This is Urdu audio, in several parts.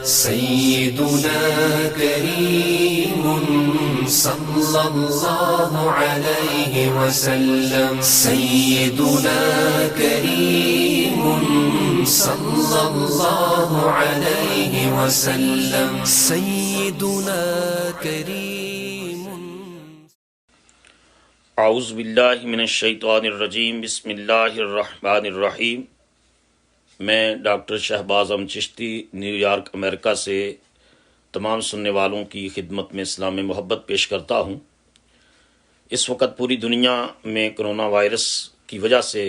سيدنا كريم صلى الله عليه وسلم سيدنا كريم صلى الله عليه وسلم سيدنا كريم. اعوذ باللہ من الشیطان الرجیم. بسم اللہ الرحمن الرحیم. میں doctor Shahbaz Ahmed Chishti New York امریکہ سے تمام سننے والوں کی خدمت میں اسلام محبت پیش کرتا ہوں. اس وقت پوری دنیا میں کرونا وائرس کی وجہ سے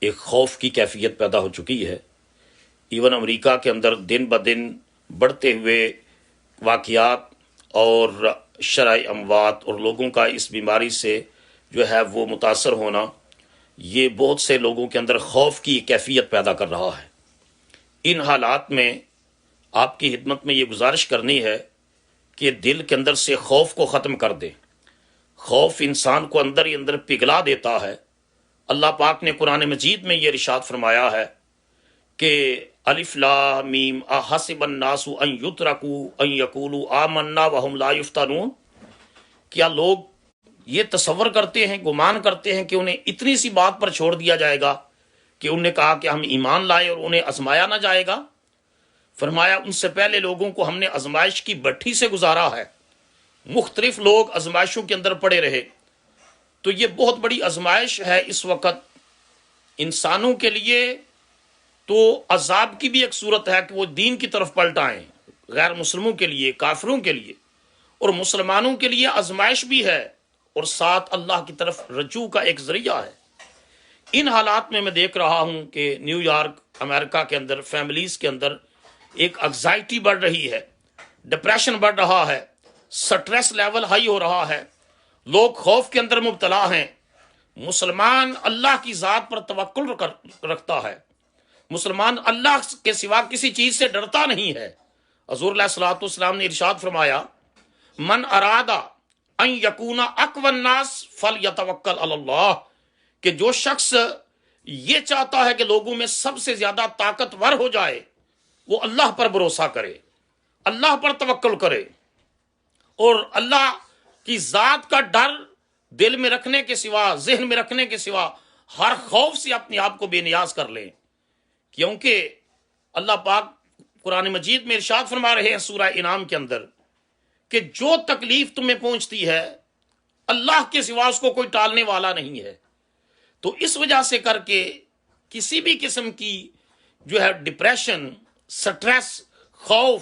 ایک خوف کی کیفیت پیدا ہو چکی ہے. ایون امریکہ کے اندر دن بدن بڑھتے ہوئے واقعات اور شرح اموات اور لوگوں کا اس بیماری سے جو ہے وہ متاثر ہونا، یہ بہت سے لوگوں کے اندر خوف کی کیفیت پیدا کر رہا ہے. ان حالات میں آپ کی خدمت میں یہ گزارش کرنی ہے کہ دل کے اندر سے خوف کو ختم کر دیں. خوف انسان کو اندر ہی اندر پگھلا دیتا ہے. اللہ پاک نے قرآن مجید میں یہ ارشاد فرمایا ہے کہ الف لام میم احسب الناس ان یترکوا ان یقولوا آمنا وهم لا یفتنون. کیا لوگ یہ تصور کرتے ہیں، گمان کرتے ہیں کہ انہیں اتنی سی بات پر چھوڑ دیا جائے گا کہ انہوں نے کہا کہ ہم ایمان لائے اور انہیں آزمایا نہ جائے گا؟ فرمایا ان سے پہلے لوگوں کو ہم نے آزمائش کی بھٹی سے گزارا ہے. مختلف لوگ آزمائشوں کے اندر پڑے رہے. تو یہ بہت بڑی آزمائش ہے اس وقت انسانوں کے لیے. تو عذاب کی بھی ایک صورت ہے کہ وہ دین کی طرف پلٹ آئیں. غیر مسلموں کے لیے، کافروں کے لیے اور مسلمانوں کے لیے آزمائش بھی ہے اور ساتھ اللہ کی طرف رجوع کا ایک ذریعہ ہے. ان حالات میں دیکھ رہا ہوں کہ نیو یارک امریکہ کے اندر فیملیز کے اندر ایک انگزائٹی بڑھ رہی ہے، ڈپریشن بڑھ رہا ہے، سٹریس لیول ہائی ہو رہا ہے، لوگ خوف کے اندر مبتلا ہیں. مسلمان اللہ کی ذات پر توکل رکھتا ہے. مسلمان اللہ کے سوا کسی چیز سے ڈرتا نہیں ہے. حضور علیہ الصلوۃ والسلام نے ارشاد فرمایا من ارادہ ان یکون اقوی الناس فلیتوکل علی اللہ، کہ جو شخص یہ چاہتا ہے کہ لوگوں میں سب سے زیادہ طاقتور ہو جائے وہ اللہ پر بھروسہ کرے، اللہ پر توکل کرے اور اللہ کی ذات کا ڈر دل میں رکھنے کے سوا، ذہن میں رکھنے کے سوا ہر خوف سے اپنے آپ کو بے نیاز کر لیں. کیونکہ اللہ پاک قرآن مجید میں ارشاد فرما رہے ہیں سورہ انعام کے اندر کہ جو تکلیف تمہیں پہنچتی ہے اللہ کے سوا اس کو کوئی ٹالنے والا نہیں ہے. تو اس وجہ سے کر کے کسی بھی قسم کی جو ہے ڈپریشن، سٹریس، خوف،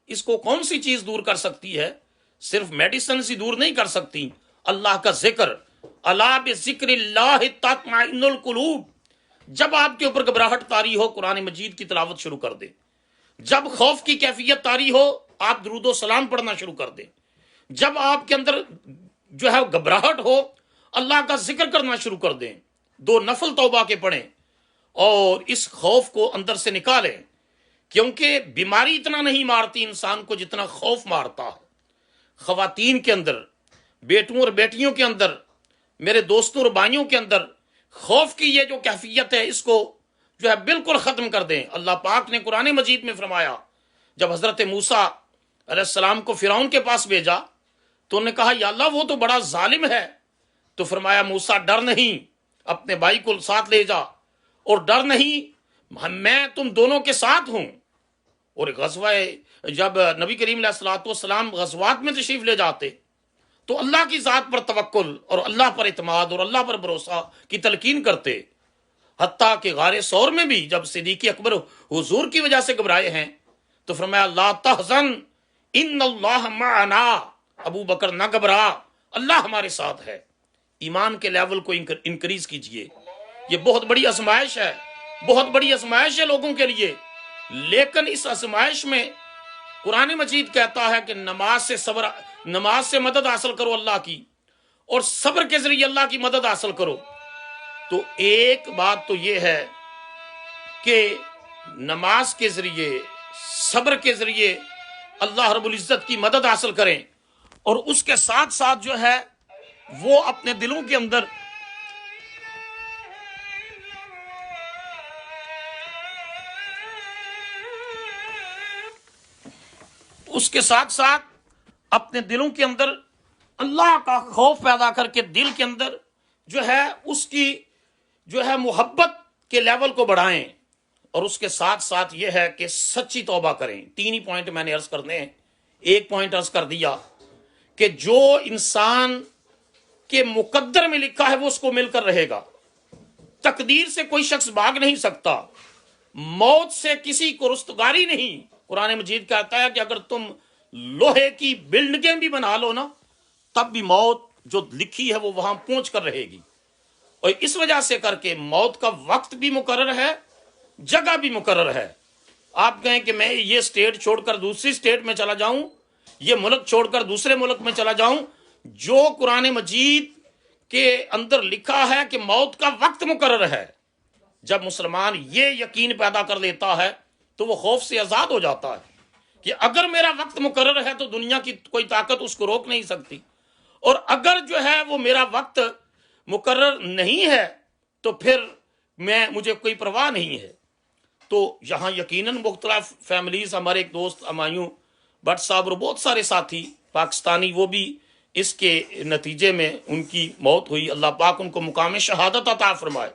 اس کو کون سی چیز دور کر سکتی ہے؟ صرف میڈیسن سے دور نہیں کر سکتی. اللہ کا ذکر، الا بذکر اللہ تطمئن القلوب. جب آپ کے اوپر گھبراہٹ طاری ہو قرآن مجید کی تلاوت شروع کر دیں. جب خوف کی کیفیت طاری ہو آپ درود و سلام پڑھنا شروع کر دیں. جب آپ کے اندر جو ہے گھبراہٹ ہو اللہ کا ذکر کرنا شروع کر دیں. 2 نفل توبہ کے پڑھیں اور اس خوف کو اندر سے نکالیں. کیونکہ بیماری اتنا نہیں مارتی انسان کو جتنا خوف مارتا ہے. خواتین کے اندر، بیٹوں اور بیٹیوں کے اندر، میرے دوستوں اور بھائیوں کے اندر خوف کی یہ جو کیفیت ہے اس کو جو ہے بالکل ختم کر دیں. اللہ پاک نے قرآن مجید میں فرمایا جب حضرت موسیٰ علیہ السلام کو فرعون کے پاس بھیجا تو انہوں نے کہا یا اللہ وہ تو بڑا ظالم ہے. تو فرمایا موسیٰ ڈر نہیں، اپنے بھائی کو ساتھ لے جا اور ڈر نہیں، میں تم دونوں کے ساتھ ہوں. اور غزوہ جب نبی کریم علیہ الصلوۃ والسلام غزوات میں تشریف لے جاتے تو اللہ کی ذات پر توکل اور اللہ پر اعتماد اور اللہ پر بھروسہ کی تلقین کرتے. حتیٰ کہ غار ثور میں بھی جب صدیق اکبر حضور کی وجہ سے گھبرائے ہیں تو فرمایا لا تحزن ان اللہ معنا، ابو بکر نہ گھبرا، اللہ ہمارے ساتھ ہے. ایمان کے لیول کو انکریز کیجئے. یہ بہت بڑی آزمائش ہے، بہت بڑی آزمائش ہے لوگوں کے لیے. لیکن اس آزمائش میں قرآن مجید کہتا ہے کہ نماز سے مدد حاصل کرو اللہ کی، اور صبر کے ذریعے اللہ کی مدد حاصل کرو. تو ایک بات تو یہ ہے کہ نماز کے ذریعے، صبر کے ذریعے اللہ رب العزت کی مدد حاصل کریں، اور اس کے ساتھ ساتھ جو ہے وہ اپنے دلوں کے اندر اس کے ساتھ ساتھ اپنے دلوں کے اندر اللہ کا خوف پیدا کر کے دل کے اندر جو ہے اس کی جو ہے محبت کے لیول کو بڑھائیں، اور اس کے ساتھ ساتھ یہ ہے کہ سچی توبہ کریں۔ تین ہی پوائنٹ میں نے عرض کرنے ہیں۔ ایک پوائنٹ عرض کر دیا کہ جو انسان کے مقدر میں لکھا ہے وہ اس کو مل کر رہے گا، تقدیر سے کوئی شخص بھاگ نہیں سکتا، موت سے کسی کو رستگاری نہیں۔ قرآن مجید کہتا ہے کہ اگر تم لوہے کی بلڈنگیں بھی بنا لو نا، تب بھی موت جو لکھی ہے وہ وہاں پہنچ کر رہے گی، اور اس وجہ سے کر کے موت کا وقت بھی مقرر ہے، جگہ بھی مقرر ہے۔ آپ کہیں کہ میں یہ اسٹیٹ چھوڑ کر دوسری اسٹیٹ میں چلا جاؤں، یہ ملک چھوڑ کر دوسرے ملک میں چلا جاؤں، جو قرآن مجید کے اندر لکھا ہے کہ موت کا وقت مقرر ہے، جب مسلمان یہ یقین پیدا کر لیتا ہے تو وہ خوف سے آزاد ہو جاتا ہے کہ اگر میرا وقت مقرر ہے تو دنیا کی کوئی طاقت اس کو روک نہیں سکتی، اور اگر جو ہے وہ میرا وقت مقرر نہیں ہے تو پھر مجھے کوئی پرواہ نہیں ہے۔ تو یہاں یقیناً مختلف فیملیز، ہمارے ایک دوست ہمایوں بٹ صاحب اور بہت سارے ساتھی پاکستانی، وہ بھی اس کے نتیجے میں ان کی موت ہوئی۔ اللہ پاک ان کو مقام شہادت عطا فرمائے،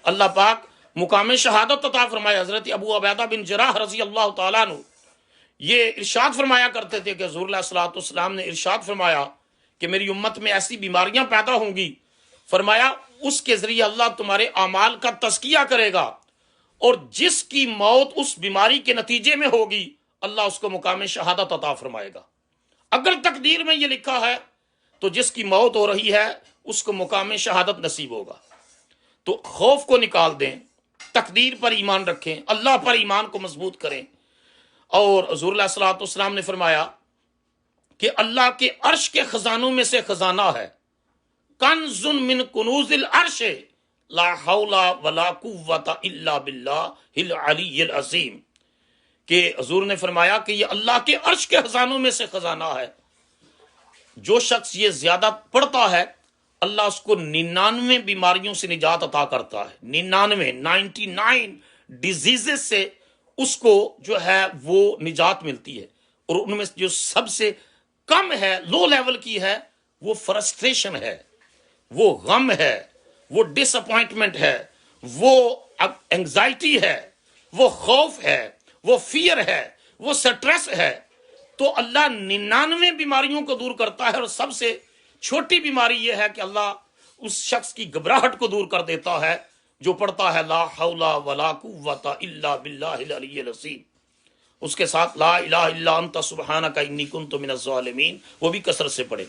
اللہ پاک مقام شہادت عطا فرمائے۔ حضرت ابو عبیدہ بن جراح رضی اللہ تعالیٰ عنہ یہ ارشاد فرمایا کرتے تھے کہ حضور علیہ الصلوۃ والسلام نے ارشاد فرمایا کہ میری امت میں ایسی بیماریاں پیدا ہوں گی، فرمایا اس کے ذریعے اللہ تمہارے اعمال کا تزکیہ کرے گا، اور جس کی موت اس بیماری کے نتیجے میں ہوگی اللہ اس کو مقام شہادت عطا فرمائے گا۔ اگر تقدیر میں یہ لکھا ہے تو جس کی موت ہو رہی ہے اس کو مقام شہادت نصیب ہوگا۔ تو خوف کو نکال دیں، تقدیر پر ایمان رکھیں، اللہ پر ایمان کو مضبوط کریں۔ اور حضور علیہ الصلوۃ والسلام نے فرمایا کہ اللہ کے عرش کے خزانوں میں سے خزانہ ہے، کنز من کنوز العرش، لا حول ولا قوت الا باللہ العلی العظیم، کہ حضور نے فرمایا کہ یہ اللہ کے عرش کے خزانوں میں سے خزانہ ہے۔ جو شخص یہ زیادہ پڑھتا ہے اللہ اس کو 99 بیماریوں سے نجات عطا کرتا ہے، 99 ڈیزیزز سے اس کو جو ہے وہ نجات ملتی ہے، اور ان میں جو سب سے کم ہے، لو لیول کی ہے، وہ فرسٹریشن ہے، وہ غم ہے، وہ ڈس اپوائنٹمنٹ ہے، وہ انگزائٹی ہے، وہ خوف ہے، وہ فیئر ہے، وہ سٹریس ہے۔ تو اللہ 99 بیماریوں کو دور کرتا ہے، اور سب سے چھوٹی بیماری یہ ہے کہ اللہ اس شخص کی گھبراہٹ کو دور کر دیتا ہے جو پڑھتا ہے لا حول ولا قوت الا باللہ العلی العظیم، اس کے ساتھ لا الہ الا انت سبحانک انی کنت من الظالمین، وہ بھی کثرت سے پڑھے۔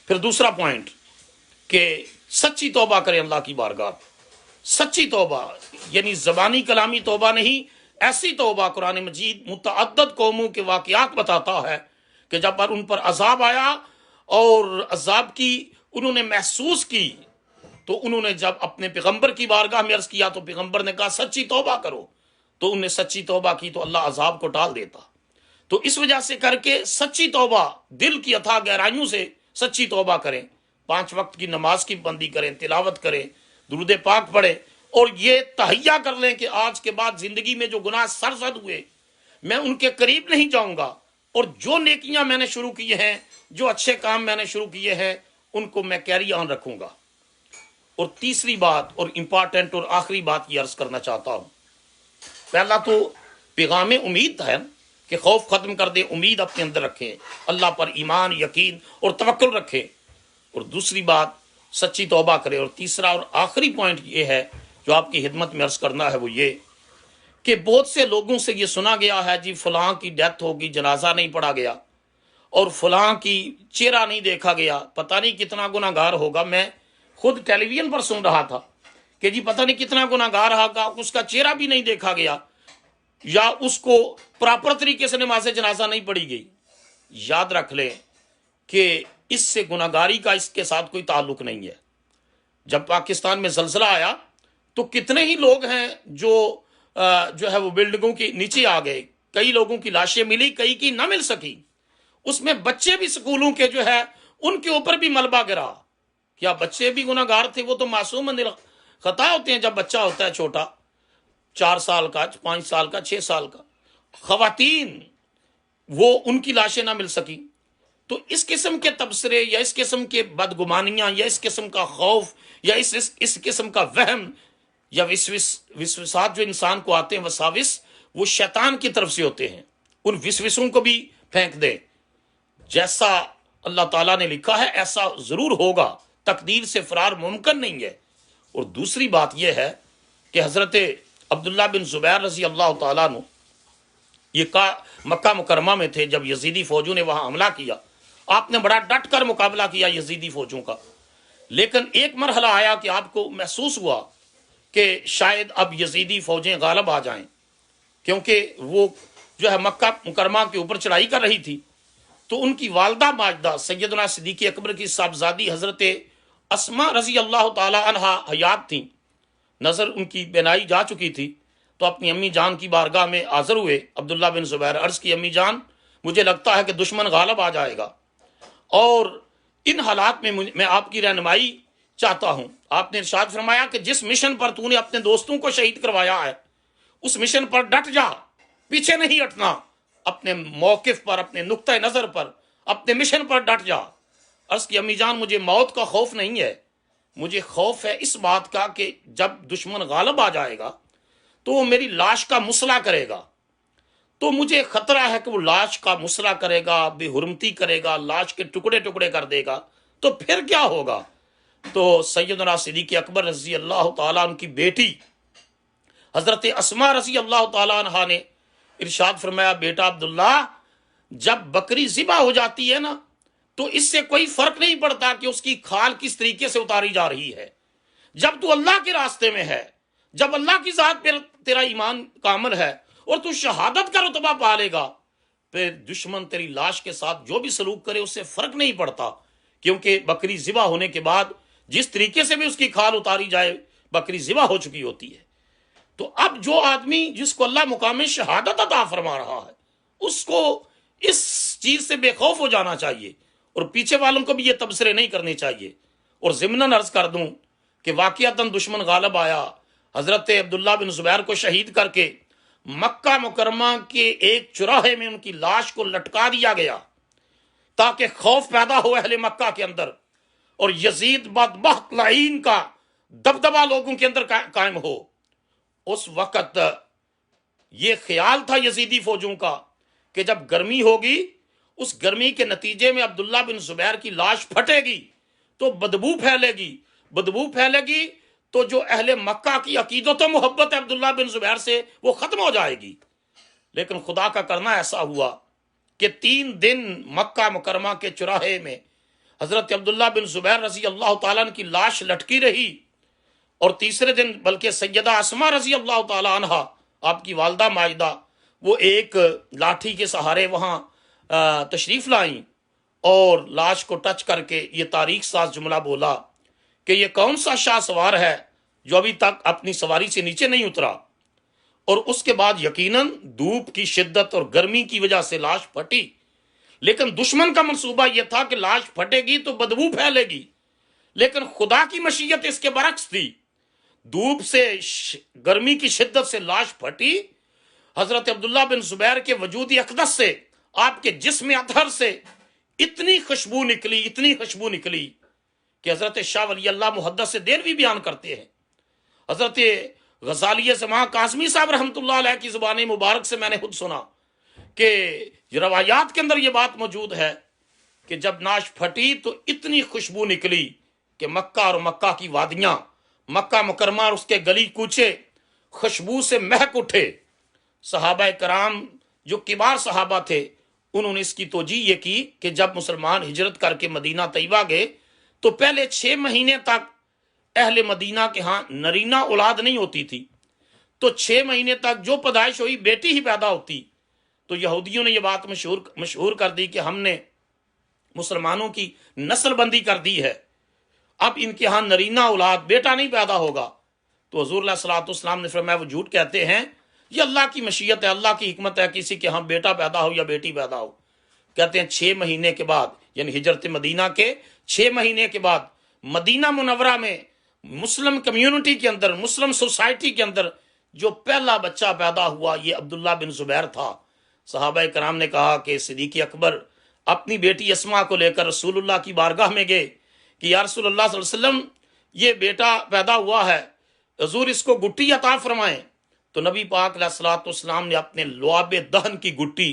پھر دوسرا پوائنٹ کہ سچی توبہ کریں اللہ کی بارگاہ، سچی توبہ یعنی زبانی کلامی توبہ نہیں، ایسی توبہ۔ قرآن مجید متعدد قوموں کے واقعات بتاتا ہے کہ جب ان پر عذاب آیا اور عذاب کی انہوں نے محسوس کی، تو انہوں نے جب اپنے پیغمبر کی بارگاہ میں عرض کیا تو پیغمبر نے کہا سچی توبہ کرو، تو انہوں نے سچی توبہ کی تو اللہ عذاب کو ٹال دیتا۔ تو اس وجہ سے کر کے سچی توبہ، دل کی اتھا گہرائیوں سے سچی توبہ کریں، 5 وقت کی نماز کی پابندی کریں، تلاوت کریں، درود پاک پڑھیں، اور یہ تہیہ کر لیں کہ آج کے بعد زندگی میں جو گناہ سرزد ہوئے میں ان کے قریب نہیں جاؤں گا، اور جو نیکیاں میں نے شروع کیے ہیں، جو اچھے کام میں نے شروع کیے ہیں، ان کو میں کیری آن رکھوں گا۔ اور تیسری بات اور امپارٹنٹ اور آخری بات یہ عرض کرنا چاہتا ہوں، پہلا تو پیغام امید ہے کہ خوف ختم کر دیں، امید اپنے اندر رکھیں، اللہ پر ایمان، یقین اور توکل رکھیں، اور دوسری بات سچی توبہ کریں۔ اور تیسرا اور آخری پوائنٹ یہ ہے جو آپ کی خدمت میں عرض کرنا ہے، وہ یہ کہ بہت سے لوگوں سے یہ سنا گیا ہے جی فلاں کی ڈیتھ ہوگی، جنازہ نہیں پڑھا گیا، اور فلاں کی چہرہ نہیں دیکھا گیا، پتہ نہیں کتنا گناہ گار ہوگا۔ میں خود ٹیلی ویژن پر سن رہا تھا کہ جی پتہ نہیں کتنا گناہ گار ہوگا، اس کا چہرہ بھی نہیں دیکھا گیا، یا اس کو پراپر طریقے سے نماز جنازہ نہیں پڑھی گئی۔ یاد رکھ لیں کہ اس سے گناہ گاری کا اس کے ساتھ کوئی تعلق نہیں ہے۔ جب پاکستان میں زلزلہ آیا تو کتنے ہی لوگ ہیں جو ہے وہ بلڈنگوں کے نیچے آ گئے، کئی لوگوں کی لاشیں ملی، کئی کی نہ مل سکی، اس میں بچے بھی سکولوں کے جو ہے ان کے اوپر بھی ملبہ گرا۔ کیا بچے بھی گناہ گار تھے؟ وہ تو معصوم خطا ہوتے ہیں جب بچہ ہوتا ہے چھوٹا، 4 سال کا، 5 سال کا، 6 سال کا۔ خواتین وہ ان کی لاشیں نہ مل سکی. تو اس قسم کے تبصرے یا اس قسم کے بدگمانیاں یا اس قسم کا خوف یا اس قسم کا وہم یا وسوسات جو انسان کو آتے ہیں، وساوس، وہ شیطان کی طرف سے ہوتے ہیں. ان وسوسوں کو بھی پھینک دے. جیسا اللہ تعالیٰ نے لکھا ہے ایسا ضرور ہوگا، تقدیر سے فرار ممکن نہیں ہے. اور دوسری بات یہ ہے کہ حضرت عبداللہ بن زبیر رضی اللہ تعالیٰ عنہ یہ مکہ مکرمہ میں تھے جب یزیدی فوجوں نے وہاں حملہ کیا. آپ نے بڑا ڈٹ کر مقابلہ کیا یزیدی فوجوں کا، لیکن ایک مرحلہ آیا کہ آپ کو محسوس ہوا کہ شاید اب یزیدی فوجیں غالب آ جائیں، کیونکہ وہ جو ہے مکہ مکرمہ کے اوپر چڑھائی کر رہی تھی. تو ان کی والدہ ماجدہ سیدنا صدیق اکبر کی صاحبزادی حضرت اسماء رضی اللہ تعالی عنہا حیات تھیں، نظر ان کی بینائی جا چکی تھی. تو اپنی امی جان کی بارگاہ میں حاضر ہوئے عبداللہ بن زبیر، عرض کی امی جان مجھے لگتا ہے کہ دشمن غالب آ جائے گا، اور ان حالات میں آپ کی رہنمائی چاہتا ہوں. آپ نے ارشاد فرمایا کہ جس مشن پر تو نے اپنے دوستوں کو شہید کروایا ہے اس مشن پر ڈٹ جا، پیچھے نہیں ہٹنا، اپنے موقف پر، اپنے نقطہ نظر پر، اپنے مشن پر ڈٹ جا. عرض کی امی جان مجھے موت کا خوف نہیں ہے، مجھے خوف ہے اس بات کا کہ جب دشمن غالب آ جائے گا تو وہ میری لاش کا مصلح کرے گا. تو مجھے خطرہ ہے کہ وہ لاش کا مصلح کرے گا، بے حرمتی کرے گا، لاش کے ٹکڑے ٹکڑے کر دے گا، تو پھر کیا ہوگا. تو سیدنا صدیق اکبر رضی اللہ تعالیٰ عنہ کی بیٹی حضرت اسماء رضی اللہ تعالیٰ عنہ نے ارشاد فرمایا، بیٹا عبداللہ جب بکری ذبح ہو جاتی ہے نا تو اس سے کوئی فرق نہیں پڑتا کہ اس کی کھال کس طریقے سے اتاری جا رہی ہے. جب تو اللہ کے راستے میں ہے، جب اللہ کی ذات پر تیرا ایمان کامل ہے اور تو شہادت کا رتبہ پا لے گا، پھر دشمن تیری لاش کے ساتھ جو بھی سلوک کرے اس سے فرق نہیں پڑتا، کیونکہ بکری ذبح ہونے کے بعد جس طریقے سے بھی اس کی کھال اتاری جائے بکری ذبح ہو چکی ہوتی ہے. تو اب جو آدمی جس کو اللہ مقام شہادت عطا فرما رہا ہے اس کو اس چیز سے بے خوف ہو جانا چاہیے، اور پیچھے والوں کو بھی یہ تبصرے نہیں کرنے چاہیے. اور ضمناً عرض کر دوں کہ واقعتاً دشمن غالب آیا، حضرت عبداللہ بن زبیر کو شہید کر کے مکہ مکرمہ کے ایک چوراہے میں ان کی لاش کو لٹکا دیا گیا تاکہ خوف پیدا ہو اہل مکہ کے اندر، اور یزید بدبخت لعین کا دبدبہ لوگوں کے اندر قائم ہو. اس وقت یہ خیال تھا یزیدی فوجوں کا کہ جب گرمی ہوگی اس گرمی کے نتیجے میں عبداللہ بن زبیر کی لاش پھٹے گی تو بدبو پھیلے گی، بدبو پھیلے گی تو جو اہل مکہ کی عقیدت و محبت ہے عبداللہ بن زبیر سے وہ ختم ہو جائے گی. لیکن خدا کا کرنا ایسا ہوا کہ 3 دن مکہ مکرمہ کے چوراہے میں حضرت عبداللہ بن زبیر رضی اللہ تعالیٰ عنہ کی لاش لٹکی رہی، اور تیسرے دن بلکہ سیدہ اسماء رضی اللہ تعالیٰ عنہ آپ کی والدہ ماجدہ وہ ایک لاٹھی کے سہارے وہاں تشریف لائیں اور لاش کو ٹچ کر کے یہ تاریخ ساز جملہ بولا کہ یہ کون سا شاہ سوار ہے جو ابھی تک اپنی سواری سے نیچے نہیں اترا. اور اس کے بعد یقیناً دھوپ کی شدت اور گرمی کی وجہ سے لاش پھٹی، لیکن دشمن کا منصوبہ یہ تھا کہ لاش پھٹے گی تو بدبو پھیلے گی، لیکن خدا کی مشیت اس کے برعکس تھی. دھوپ سے گرمی کی شدت سے لاش پھٹی، حضرت عبداللہ بن زبیر کے وجود اقدس سے، آپ کے جسم اطہر سے اتنی خوشبو نکلی، اتنی خوشبو نکلی کہ حضرت شاہ ولی اللہ محدث سے دیر بھی بیان کرتے ہیں. حضرت غزالی زمان قاسمی صاحب رحمۃ اللہ علیہ کی زبان مبارک سے میں نے خود سنا کہ روایات کے اندر یہ بات موجود ہے کہ جب لاش پھٹی تو اتنی خوشبو نکلی کہ مکہ اور مکہ کی وادیاں، مکہ مکرمہ اور اس کے گلی کوچے خوشبو سے مہک اٹھے. صحابہ کرام جو کبار صحابہ تھے انہوں نے اس کی توجیہ یہ کی کہ جب مسلمان ہجرت کر کے مدینہ طیبہ گئے تو پہلے 6 مہینے تک اہل مدینہ کے ہاں نرینہ اولاد نہیں ہوتی تھی، تو 6 مہینے تک جو پیدائش ہوئی بیٹی ہی پیدا ہوتی. تو یہودیوں نے یہ بات مشہور کر دی کہ ہم نے مسلمانوں کی نسل بندی کر دی ہے، اب ان کے ہاں نرینہ اولاد بیٹا نہیں پیدا ہوگا. تو حضور علیہ الصلوۃ والسلام نے فرمایا وہ جھوٹ کہتے ہیں، یہ اللہ کی مشیت ہے، اللہ کی حکمت ہے، کسی کے ہاں بیٹا پیدا ہو یا بیٹی پیدا ہو. کہتے ہیں 6 مہینے کے بعد، یعنی ہجرت مدینہ کے 6 مہینے کے بعد مدینہ منورہ میں مسلم کمیونٹی کے اندر، مسلم سوسائٹی کے اندر جو پہلا بچہ پیدا ہوا یہ عبداللہ بن زبیر تھا. صحابہ کرام نے کہا کہ صدیق اکبر اپنی بیٹی اسما کو لے کر رسول اللہ کی بارگاہ میں گئے کہ یا رسول اللہ صلی اللہ علیہ وسلم یہ بیٹا پیدا ہوا ہے، حضور اس کو گٹی عطا فرمائیں۔ تو نبی پاک علیہ الصلوۃ والسلام نے اپنے لعاب دہن کی گٹی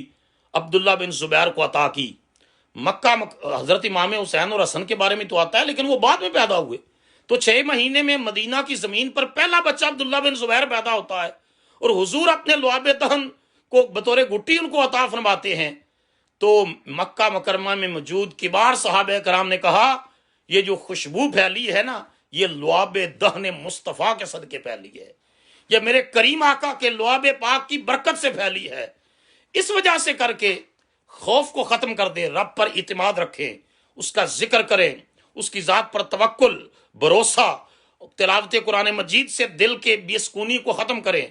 عبداللہ بن زبیر کو عطا کی۔ مکہ حضرت امام حسین اور حسن کے بارے میں تو آتا ہے، لیکن وہ بعد میں پیدا ہوئے۔ تو 6 مہینے میں مدینہ کی زمین پر پہلا بچہ عبداللہ بن زبیر پیدا ہوتا ہے، اور حضور اپنے لعاب دہن کو بطور گٹی ان کو عطا فرماتے ہیں۔ تو مکہ مکرمہ میں موجود کبار صحابہ کرام نے کہا یہ جو خوشبو پھیلی ہے نا، یہ لعاب دہن مصطفیٰ کے صدقے پھیلی ہے، یہ میرے کریم آقا کے لعاب پاک کی برکت سے پھیلی ہے۔ اس وجہ سے کر کے خوف کو ختم کر دیں، رب پر اعتماد رکھیں، اس کا ذکر کریں، اس کی ذات پر توکل، بھروسہ، تلاوت قرآن مجید سے دل کے بے سکونی کو ختم کریں،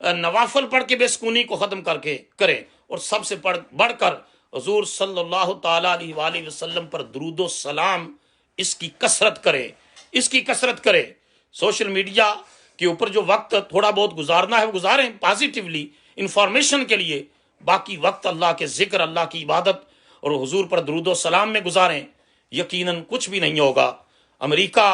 نوافل پڑھ کے بے سکونی کو ختم کر کے کریں، اور سب سے بڑھ کر حضور صلی اللہ تعالیٰ علیہ وآلہ وسلم پر درود و سلام اس کی کثرت کریں، اس کی کثرت کریں۔ سوشل میڈیا کے اوپر جو وقت تھوڑا بہت گزارنا ہے وہ گزاریں پازیٹیولی انفارمیشن کے لیے، باقی وقت اللہ کے ذکر، اللہ کی عبادت اور حضور پر درود و سلام میں گزاریں۔ یقیناً کچھ بھی نہیں ہوگا۔ امریکہ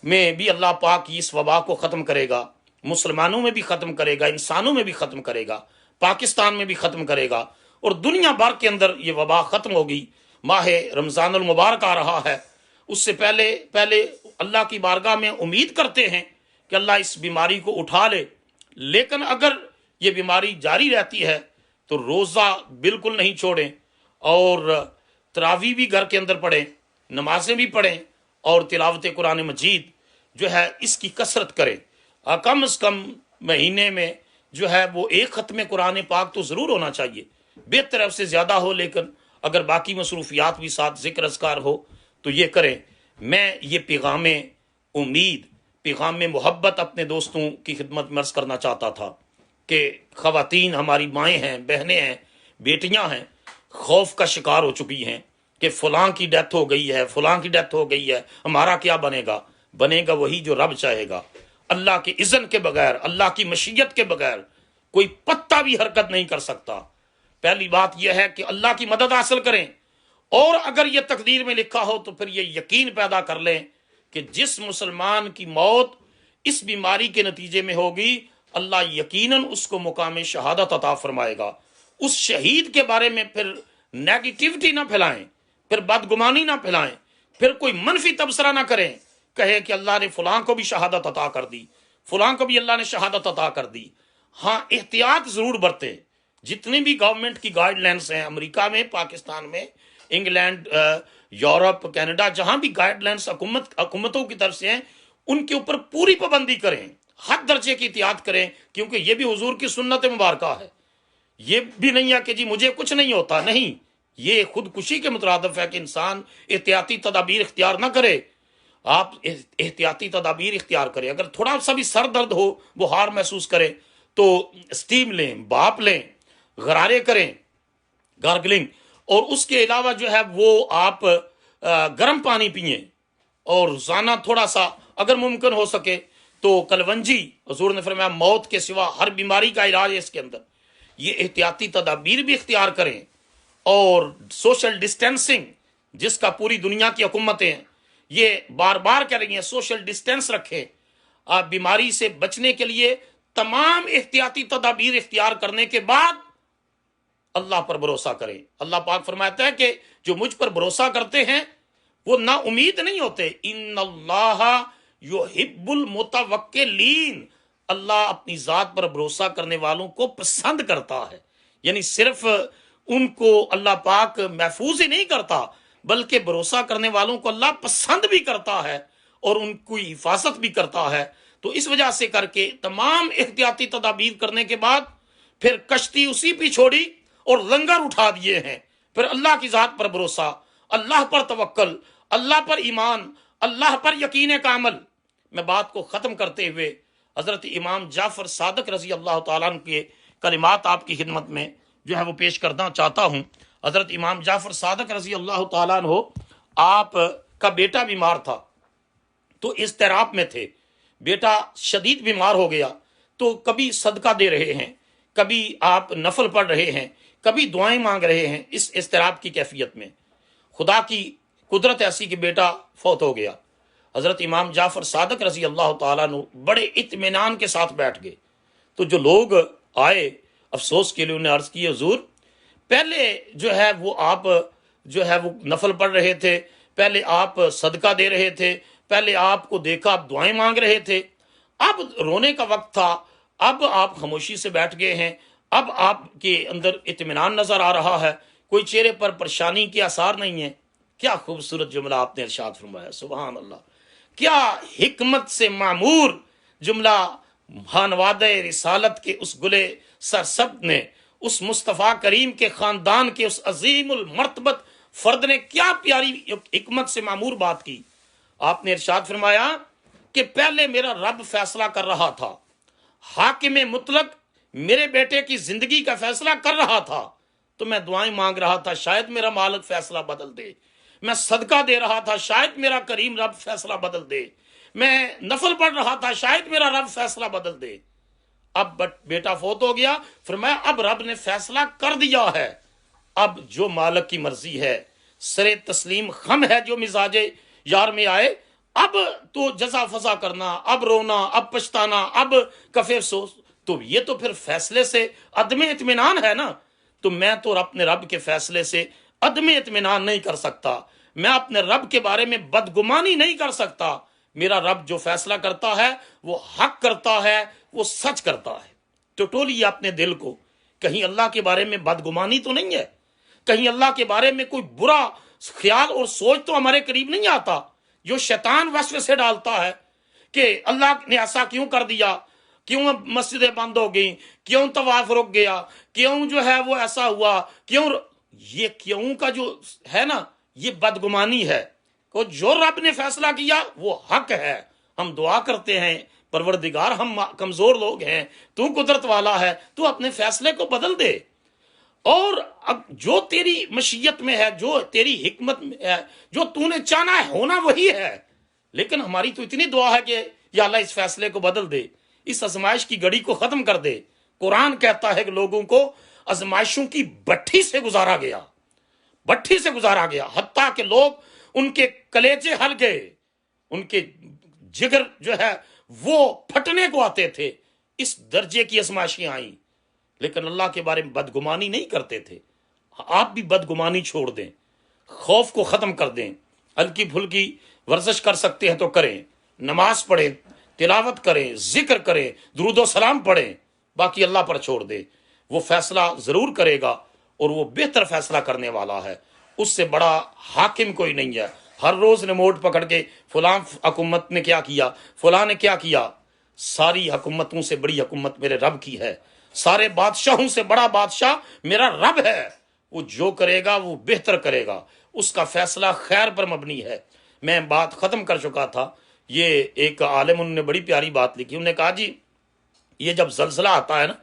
میں بھی اللہ پاک اس وبا کو ختم کرے گا، مسلمانوں میں بھی ختم کرے گا، انسانوں میں بھی ختم کرے گا، پاکستان میں بھی ختم کرے گا، اور دنیا بھر کے اندر یہ وبا ختم ہوگی۔ ماہ رمضان المبارک آ رہا ہے، اس سے پہلے اللہ کی بارگاہ میں امید کرتے ہیں کہ اللہ اس بیماری کو اٹھا لے، لیکن اگر یہ بیماری جاری رہتی ہے تو روزہ بالکل نہیں چھوڑیں، اور تراویح بھی گھر کے اندر پڑھیں، نمازیں بھی پڑھیں، اور تلاوت قرآن مجید جو ہے اس کی کثرت کریں۔ کم از کم مہینے میں جو ہے وہ ایک ختم قرآن پاک تو ضرور ہونا چاہیے، بہتر ہے اس سے زیادہ ہو، لیکن اگر باقی مصروفیات بھی ساتھ ذکر اذکار ہو تو یہ کریں۔ میں یہ پیغام امید، پیغام محبت اپنے دوستوں کی خدمت میں عرض کرنا چاہتا تھا کہ خواتین ہماری مائیں ہیں، بہنیں ہیں، بیٹیاں ہیں، خوف کا شکار ہو چکی ہیں کہ فلاں کی ڈیتھ ہو گئی ہے، فلاں کی ڈیتھ ہو گئی ہے، ہمارا کیا بنے گا؟ بنے گا وہی جو رب چاہے گا۔ اللہ کے اذن کے بغیر، اللہ کی مشیت کے بغیر کوئی پتہ بھی حرکت نہیں کر سکتا۔ پہلی بات یہ ہے کہ اللہ کی مدد حاصل کریں، اور اگر یہ تقدیر میں لکھا ہو تو پھر یہ یقین پیدا کر لیں کہ جس مسلمان کی موت اس بیماری کے نتیجے میں ہوگی، اللہ یقیناً اس کو مقام شہادت عطا فرمائے گا۔ اس شہید کے بارے میں پھر نیگیٹیوٹی نہ پھیلائیں، پھر بدگمانی نہ پھیلائیں، پھر کوئی منفی تبصرہ نہ کریں، کہے کہ اللہ نے فلاں کو بھی شہادت عطا کر دی، فلاں کو بھی اللہ نے شہادت عطا کر دی۔ ہاں، احتیاط ضرور برتیں۔ جتنی بھی گورنمنٹ کی گائیڈ لائنس ہیں، امریکہ میں، پاکستان میں، انگلینڈ، یورپ، کینیڈا، جہاں بھی گائیڈ لائنس حکومتوں کی طرف سے ہیں، ان کے اوپر پوری پابندی کریں، حد درجے کی احتیاط کریں، کیونکہ یہ بھی حضور کی سنت مبارکہ ہے۔ یہ بھی نہیں ہے کہ جی مجھے کچھ نہیں ہوتا، نہیں، یہ خودکشی کے مترادف ہے کہ انسان احتیاطی تدابیر اختیار نہ کرے۔ آپ احتیاطی تدابیر اختیار کریں۔ اگر تھوڑا سا بھی سر درد ہو، بخار محسوس کریں تو اسٹیم لیں، بھاپ لیں، غرارے کریں، گارگلنگ، اور اس کے علاوہ جو ہے وہ آپ گرم پانی پئیں، اور روزانہ تھوڑا سا اگر ممکن ہو سکے تو کلونجی، حضور نے فرمایا موت کے سوا ہر بیماری کا علاج ہے اس کے اندر۔ یہ احتیاطی تدابیر بھی اختیار کریں، اور سوشل ڈسٹینسنگ جس کا پوری دنیا کی حکومتیں یہ بار بار کہہ رہی ہیں، سوشل ڈسٹینس رکھیں۔ آپ بیماری سے بچنے کے لیے تمام احتیاطی تدابیر اختیار کرنے کے بعد اللہ پر بھروسہ کریں۔ اللہ پاک فرماتا ہے کہ جو مجھ پر بھروسہ کرتے ہیں وہ نا امید نہیں ہوتے۔ ان اللہ یحب المتوکلین، اللہ اپنی ذات پر بھروسہ کرنے والوں کو پسند کرتا ہے۔ یعنی صرف ان کو اللہ پاک محفوظ ہی نہیں کرتا، بلکہ بھروسہ کرنے والوں کو اللہ پسند بھی کرتا ہے اور ان کی حفاظت بھی کرتا ہے۔ تو اس وجہ سے کر کے تمام احتیاطی تدابیر کرنے کے بعد پھر کشتی اسی پہ چھوڑی اور لنگر اٹھا دیے ہیں۔ پھر اللہ کی ذات پر بھروسہ، اللہ پر توکل، اللہ پر ایمان، اللہ پر یقین کامل۔ میں بات کو ختم کرتے ہوئے حضرت امام جعفر صادق رضی اللہ تعالیٰ عنہ کے کلمات آپ کی خدمت میں جو ہے وہ پیش کرنا چاہتا ہوں۔ حضرت امام جعفر صادق رضی اللہ تعالیٰ عنہ، آپ کا بیٹا بیمار تھا تو اضطراب میں تھے، بیٹا شدید بیمار ہو گیا، تو کبھی صدقہ دے رہے ہیں، کبھی آپ نفل پڑھ رہے ہیں، کبھی دعائیں مانگ رہے ہیں اس اضطراب کی کیفیت میں، خدا کی قدرت ایسی کہ بیٹا فوت ہو گیا، حضرت امام جعفر صادق رضی اللہ تعالیٰ عنہ بڑے اطمینان کے ساتھ بیٹھ گئے، تو جو لوگ آئے افسوس کے لیے انہیں عرض کی حضور پہلے جو ہے وہ آپ جو ہے وہ نفل پڑھ رہے تھے، پہلے آپ صدقہ دے رہے تھے، پہلے آپ کو دیکھا آپ دعائیں مانگ رہے تھے، اب رونے کا وقت تھا، اب آپ خاموشی سے بیٹھ گئے ہیں، اب آپ کے اندر اطمینان نظر آ رہا ہے، کوئی چہرے پر پریشانی کے آثار نہیں ہے۔ کیا خوبصورت جملہ آپ نے ارشاد فرمایا، سبحان اللہ، کیا حکمت سے معمور جملہ خانواد رسالت کے اس گلے سرسبز نے، اس مصطفیٰ کریم کے خاندان کے اس عظیم المرتبت فرد نے کیا پیاری حکمت سے معمور بات کی۔ آپ نے ارشاد فرمایا کہ پہلے میرا رب فیصلہ کر رہا تھا، حاکم مطلق میرے بیٹے کی زندگی کا فیصلہ کر رہا تھا، تو میں دعائیں مانگ رہا تھا شاید میرا مالک فیصلہ بدل دے، میں صدقہ دے رہا تھا شاید میرا کریم رب فیصلہ بدل دے، میں نفل پڑھ رہا تھا شاید میرا رب فیصلہ بدل دے۔ اب بیٹا فوت ہو گیا، فرمایا اب رب نے فیصلہ کر دیا ہے، اب جو مالک کی مرضی ہے، سر تسلیم خم ہے جو مزاج یار میں آئے، اب تو جزا فضا کرنا، اب رونا، اب پچھتانا، اب کفے افسوس، تو یہ تو پھر فیصلے سے عدم اطمینان ہے نا۔ تو میں تو اپنے رب کے فیصلے سے عدم اطمینان نہیں کر سکتا، میں اپنے رب کے بارے میں بدگمانی نہیں کر سکتا۔ میرا رب جو فیصلہ کرتا ہے وہ حق کرتا ہے، وہ سچ کرتا ہے۔ تو ٹولیے اپنے دل کو، کہیں اللہ کے بارے میں بدگمانی تو نہیں ہے، کہیں اللہ کے بارے میں کوئی برا خیال اور سوچ تو ہمارے قریب نہیں آتا، جو شیطان وسوسے ڈالتا ہے کہ اللہ نے ایسا کیوں کر دیا، کیوں اب مسجدیں بند ہو گئیں، کیوں طواف رک گیا، کیوں جو ہے وہ ایسا ہوا، کیوں، یہ کیوں کا جو ہے نا یہ بدگمانی ہے۔ کہ جو رب نے فیصلہ کیا وہ حق ہے، ہم دعا کرتے ہیں پروردگار ہم کمزور لوگ ہیں، تو قدرت والا ہے، تو اپنے فیصلے کو بدل دے، اور اب جو تیری مشیت میں ہے، جو تیری حکمت میں ہے، جو تو نے چاہنا ہے ہونا وہی ہے۔ لیکن ہماری تو اتنی دعا ہے کہ یا اللہ اس فیصلے کو بدل دے، اس آزمائش کی گھڑی کو ختم کر دے۔ قرآن کہتا ہے کہ لوگوں کو آزمائشوں کی بٹھی سے گزارا گیا، بٹھی سے گزارا گیا، حتیٰ کہ لوگ ان کے کلیجے ہل گئے، ان کے جگر جو ہے وہ پھٹنے کو آتے تھے، اس درجے کی آزمائشیں آئیں، لیکن اللہ کے بارے میں بدگمانی نہیں کرتے تھے۔ آپ بھی بدگمانی چھوڑ دیں، خوف کو ختم کر دیں، ہلکی پھلکی ورزش کر سکتے ہیں تو کریں، نماز پڑھیں، تلاوت کریں، ذکر کریں، درود و سلام پڑھیں، باقی اللہ پر چھوڑ دیں، وہ فیصلہ ضرور کرے گا، اور وہ بہتر فیصلہ کرنے والا ہے، اس سے بڑا حاکم کوئی نہیں ہے۔ ہر روز ریموٹ پکڑ کے فلاں حکومت نے کیا کیا، فلاں نے کیا کیا، ساری حکومتوں سے بڑی حکومت میرے رب کی ہے، سارے بادشاہوں سے بڑا بادشاہ میرا رب ہے، وہ جو کرے گا وہ بہتر کرے گا، اس کا فیصلہ خیر پر مبنی ہے۔ میں بات ختم کر چکا تھا، یہ ایک عالم انہوں نے بڑی پیاری بات لکھی، انہوں نے کہا جی یہ جب زلزلہ آتا ہے نا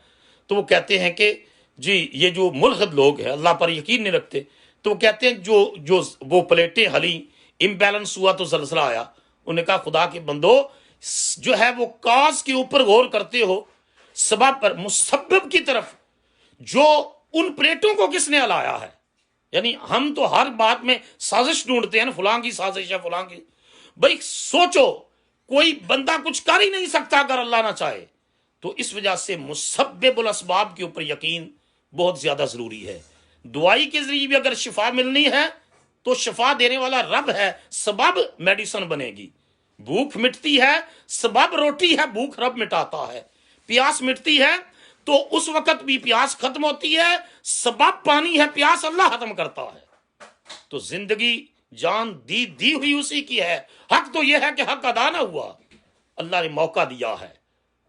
تو وہ کہتے ہیں کہ جی یہ جو ملحد لوگ ہیں اللہ پر یقین نہیں رکھتے، تو وہ کہتے ہیں جو وہ پلیٹیں ہلی، امبیلنس ہوا تو زلزلہ آیا، انہوں نے کہا خدا کے بندو جو ہے وہ کاز کے اوپر غور کرتے ہو، سبب پر، مسبب کی طرف، جو ان پلیٹوں کو کس نے ہلایا ہے۔ یعنی ہم تو ہر بات میں سازش ڈھونڈتے ہیں نا، فلاں کی سازش ہے، فلاں کی، بھائی سوچو کوئی بندہ کچھ کر ہی نہیں سکتا اگر اللہ نہ چاہے، تو اس وجہ سے مسبب الاسباب کے اوپر یقین بہت زیادہ ضروری ہے۔ دعائی کے ذریعے بھی اگر شفا ملنی ہے تو شفا دینے والا رب ہے، سبب میڈیسن بنے گی، بھوک مٹتی ہے، سبب روٹی ہے، بھوک رب مٹاتا ہے، پیاس مٹتی ہے تو اس وقت بھی پیاس ختم ہوتی ہے، سبب پانی ہے، پیاس اللہ ختم کرتا ہے۔ تو زندگی جان دی ہوئی اسی کی ہے، حق تو یہ ہے کہ حق ادا نہ ہوا، اللہ نے موقع دیا ہے،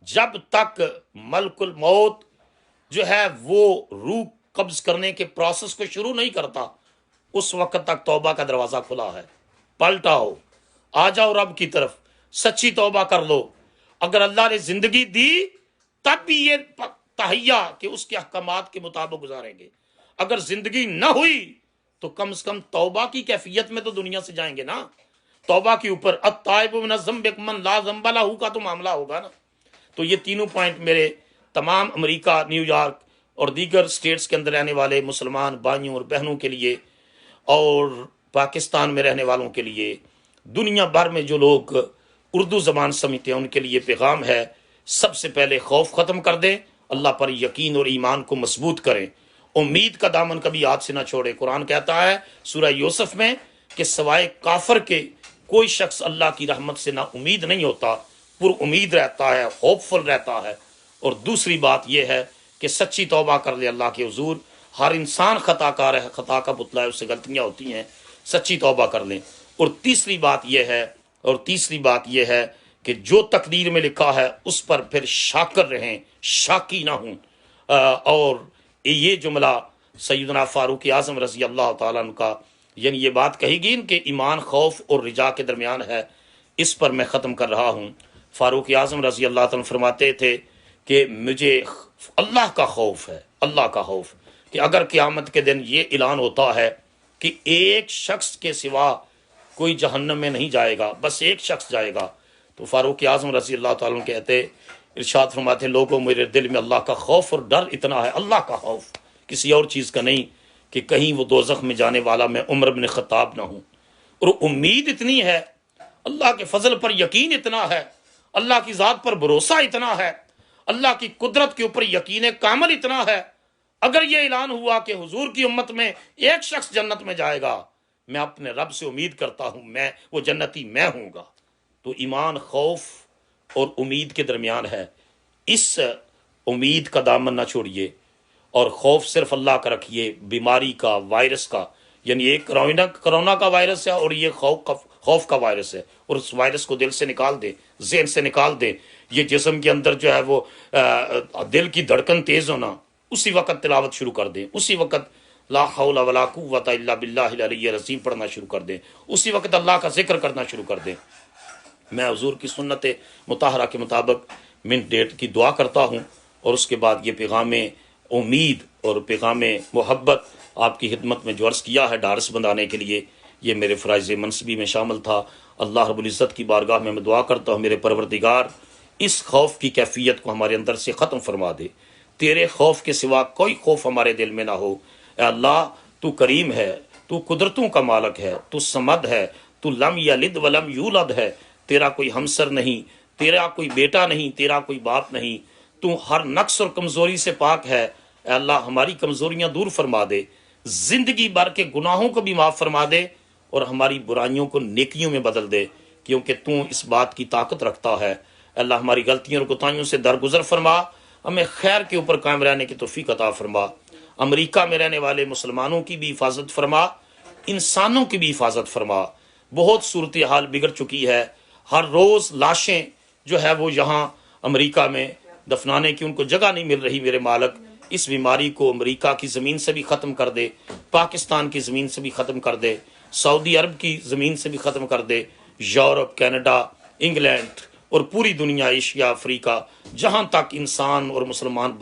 جب تک ملک الموت جو ہے وہ روح قبض کرنے کے پروسیس کو شروع نہیں کرتا، اس وقت تک توبہ کا دروازہ کھلا ہے، پلٹ آؤ، آ جاؤ رب کی طرف، سچی توبہ کر لو۔ اگر اللہ نے زندگی دی تب بھی یہ تہیا کہ اس کے احکامات کے مطابق گزاریں گے، اگر زندگی نہ ہوئی تو کم سے کم توبہ کی کیفیت میں تو دنیا سے جائیں گے نا، توبہ کے اوپر التائب من الذنب کمن لا ذنب لہ کا تو معاملہ ہوگا نا۔ تو یہ تینوں پوائنٹ میرے تمام امریکہ، نیو یارک اور دیگر اسٹیٹس کے اندر رہنے والے مسلمان بھائیوں اور بہنوں کے لیے، اور پاکستان میں رہنے والوں کے لیے، دنیا بھر میں جو لوگ اردو زبان سمجھتے ہیں ان کے لیے پیغام ہے، سب سے پہلے خوف ختم کر دیں، اللہ پر یقین اور ایمان کو مضبوط کریں، امید کا دامن کبھی ہاتھ سے نہ چھوڑے۔ قرآن کہتا ہے سورہ یوسف میں کہ سوائے کافر کے کوئی شخص اللہ کی رحمت سے نہ امید نہیں ہوتا، پر امید رہتا ہے، ہوپ فل رہتا ہے۔ اور دوسری بات یہ ہے کہ سچی توبہ کر لے اللہ کے حضور، ہر انسان خطا کار ہے، خطا کا پتلا ہے، اس سے غلطیاں ہوتی ہیں، سچی توبہ کر لیں۔ اور تیسری بات یہ ہے کہ جو تقدیر میں لکھا ہے اس پر پھر شاکر رہیں، شاکی نہ ہوں۔ اور یہ جملہ سیدنا فاروق اعظم رضی اللہ تعالیٰ عنہ کا، یعنی یہ بات کہی گئی کہ ایمان خوف اور رجا کے درمیان ہے، اس پر میں ختم کر رہا ہوں۔ فاروق اعظم رضی اللہ تعالیٰ عنہ فرماتے تھے کہ مجھے اللہ کا خوف ہے، اللہ کا خوف، کہ اگر قیامت کے دن یہ اعلان ہوتا ہے کہ ایک شخص کے سوا کوئی جہنم میں نہیں جائے گا، بس ایک شخص جائے گا، تو فاروق اعظم رضی اللہ تعالیٰ عنہ کہتے، ارشاد فرماتے، لوگوں میرے دل میں اللہ کا خوف اور ڈر اتنا ہے، اللہ کا خوف، کسی اور چیز کا نہیں، کہ کہیں وہ دوزخ میں جانے والا میں عمر بن خطاب نہ ہوں۔ اور امید اتنی ہے، اللہ کے فضل پر یقین اتنا ہے، اللہ کی ذات پر بھروسہ اتنا ہے، اللہ کی قدرت کے اوپر یقین کامل اتنا ہے، اگر یہ اعلان ہوا کہ حضور کی امت میں ایک شخص جنت میں جائے گا، میں اپنے رب سے امید کرتا ہوں وہ جنتی میں ہوں گا۔ تو ایمان خوف اور امید کے درمیان ہے، اس امید کا دامن نہ چھوڑیے، اور خوف صرف اللہ کا رکھیے، بیماری کا، وائرس کا، یعنی ایک کرونا کا وائرس ہے اور یہ خوف کا وائرس ہے، اور اس وائرس کو دل سے نکال دیں، ذہن سے نکال دیں۔ یہ جسم کے اندر جو ہے وہ دل کی دھڑکن تیز ہونا، اسی وقت تلاوت شروع کر دیں، اسی وقت لا حول ولا قوت الا باللہ العلی العظیم پڑھنا شروع کر دیں، اسی وقت اللہ کا ذکر کرنا شروع کر دیں۔ میں حضور کی سنت مطہرہ کے مطابق منٹ ڈیٹ کی دعا کرتا ہوں، اور اس کے بعد یہ پیغام امید اور پیغام محبت آپ کی خدمت میں جو عرض کیا ہے ڈارس بندانے کے لیے، یہ میرے فرائض منصبی میں شامل تھا۔ اللہ رب العزت کی بارگاہ میں دعا کرتا ہوں، میرے پروردگار اس خوف کی کیفیت کو ہمارے اندر سے ختم فرما دے، تیرے خوف کے سوا کوئی خوف ہمارے دل میں نہ ہو۔ اے اللہ، تو کریم ہے، تو قدرتوں کا مالک ہے، تو صمد ہے، تو لم یلد ولم یولد ہے، تیرا کوئی ہمسر نہیں، تیرا کوئی بیٹا نہیں، تیرا کوئی باپ نہیں، تو ہر نقص اور کمزوری سے پاک ہے۔ اے اللہ، ہماری کمزوریاں دور فرما دے، زندگی بھر کے گناہوں کو بھی معاف فرما دے، اور ہماری برائیوں کو نیکیوں میں بدل دے، کیونکہ تو اس بات کی طاقت رکھتا ہے۔ اے اللہ، ہماری غلطیوں اور کوتاہیوں سے درگزر فرما، ہمیں خیر کے اوپر قائم رہنے کی توفیق عطا فرما۔ امریکہ میں رہنے والے مسلمانوں کی بھی حفاظت فرما، انسانوں کی بھی حفاظت فرما۔ بہت صورتحال بگڑ چکی ہے، ہر روز لاشیں جو ہے وہ یہاں امریکہ میں دفنانے کی ان کو جگہ نہیں مل رہی۔ میرے مالک، اس بیماری کو امریکہ کی زمین سے بھی ختم کر دے، پاکستان کی زمین سے بھی ختم کر دے، سعودی عرب کی زمین سے بھی ختم کر دے، یورپ، کینیڈا، انگلینڈ اور پوری دنیا، ایشیا، افریقہ، جہاں تک انسان اور مسلمان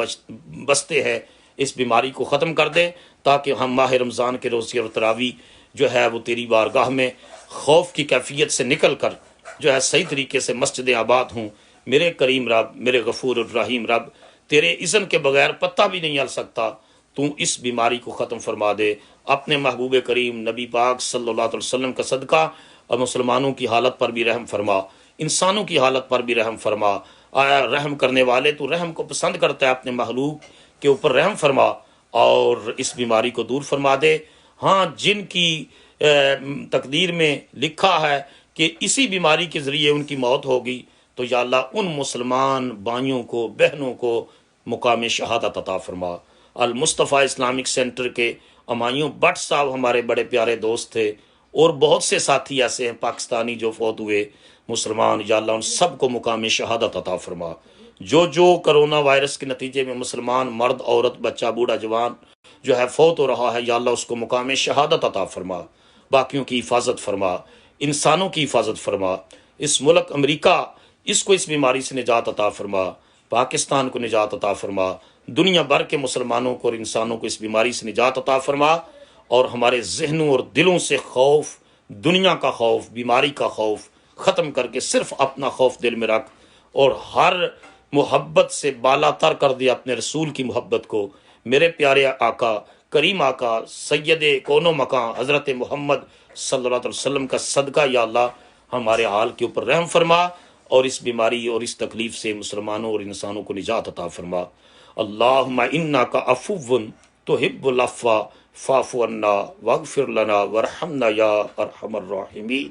بستے ہیں، اس بیماری کو ختم کر دے، تاکہ ہم ماہ رمضان کے روزے اور تراویح جو ہے وہ تیری بارگاہ میں خوف کی کیفیت سے نکل کر جو ہے صحیح طریقے سے مسجد آباد ہوں۔ میرے کریم رب، میرے غفور الرحیم رب، تیرے اذن کے بغیر پتہ بھی نہیں ہل سکتا، تو اس بیماری کو ختم فرما دے۔ اپنے محبوب کریم نبی پاک صلی اللہ علیہ وسلم کا صدقہ اور مسلمانوں کی حالت پر بھی رحم فرما، انسانوں کی حالت پر بھی رحم فرما۔ آیا رحم کرنے والے، تو رحم کو پسند کرتا ہے، اپنے مخلوق کے اوپر رحم فرما اور اس بیماری کو دور فرما دے۔ ہاں، جن کی تقدیر میں لکھا ہے کہ اسی بیماری کے ذریعے ان کی موت ہوگی، تو یا اللہ ان مسلمان بھائیوں کو، بہنوں کو مقام شہادت عطا فرما۔ المصطفیٰ اسلامک سینٹر کے امایوں بٹ صاحب ہمارے بڑے پیارے دوست تھے، اور بہت سے ساتھی ایسے ہیں پاکستانی جو فوت ہوئے مسلمان، یا اللہ ان سب کو مقام شہادت عطا فرما۔ جو کرونا وائرس کے نتیجے میں مسلمان مرد، عورت، بچہ، بوڑھا، جوان جو ہے فوت ہو رہا ہے، یا اللہ اس کو مقام شہادت عطا فرما، باقیوں کی حفاظت فرما، انسانوں کی حفاظت فرما۔ اس ملک امریکہ، اس کو اس بیماری سے نجات عطا فرما، پاکستان کو نجات عطا فرما، دنیا بھر کے مسلمانوں کو اور انسانوں کو اس بیماری سے نجات عطا فرما، اور ہمارے ذہنوں اور دلوں سے خوف، دنیا کا خوف، بیماری کا خوف ختم کر کے صرف اپنا خوف دل میں رکھ، اور ہر محبت سے بالا تر کر دے اپنے رسول کی محبت کو۔ میرے پیارے آقا کریم آقا سید کون و مکان حضرت محمد صلی اللہ علیہ وسلم کا صدقہ یا اللہ ہمارے حال کے اوپر رحم فرما، اور اس بیماری اور اس تکلیف سے مسلمانوں اور انسانوں کو نجات عطا فرما۔ اللہم انک عفو تحب العفو فاعف عنا واغفر لنا وارحمنا یا ارحم الراحمین۔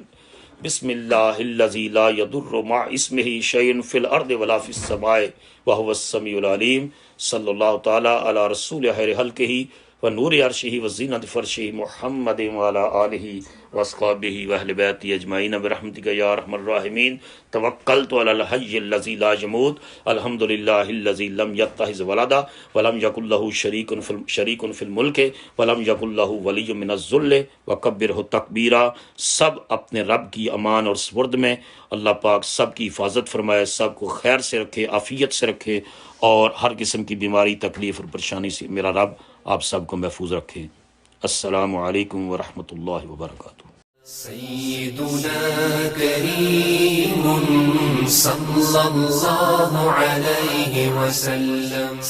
بسم اللہ الذی لا یضر مع اسمہ شیء فی الارض ولا فی السماء وهو السمیع العلیم۔ صلی اللہ تعالی علی رسول خیر خلقہ ونور عرشہ وزینۃ فرشہ محمد وعلی آلہ واصحابہ واہل بیتہ اجمعین برحمتک یا ارحم الراحمین۔ توکلت علی الحی الذی لا یموت الحمد للہ الذی لم یتخذ ولدا ولم یکن لہ شریک فی الملک ولم یکن لہ ولی من الذل وکبرہ تکبیرا۔ سب اپنے رب کی امان اور سپرد میں، اللہ پاک سب کی حفاظت فرمائے، سب کو خیر سے رکھے، عافیت سے رکھے، اور ہر قسم کی بیماری تکلیف اور پریشانی سے میرا رب آپ سب کو محفوظ رکھے۔ السلام علیکم ورحمۃ اللہ وبرکاتہ۔ سيدنا كريم صلى الله عليه وسلم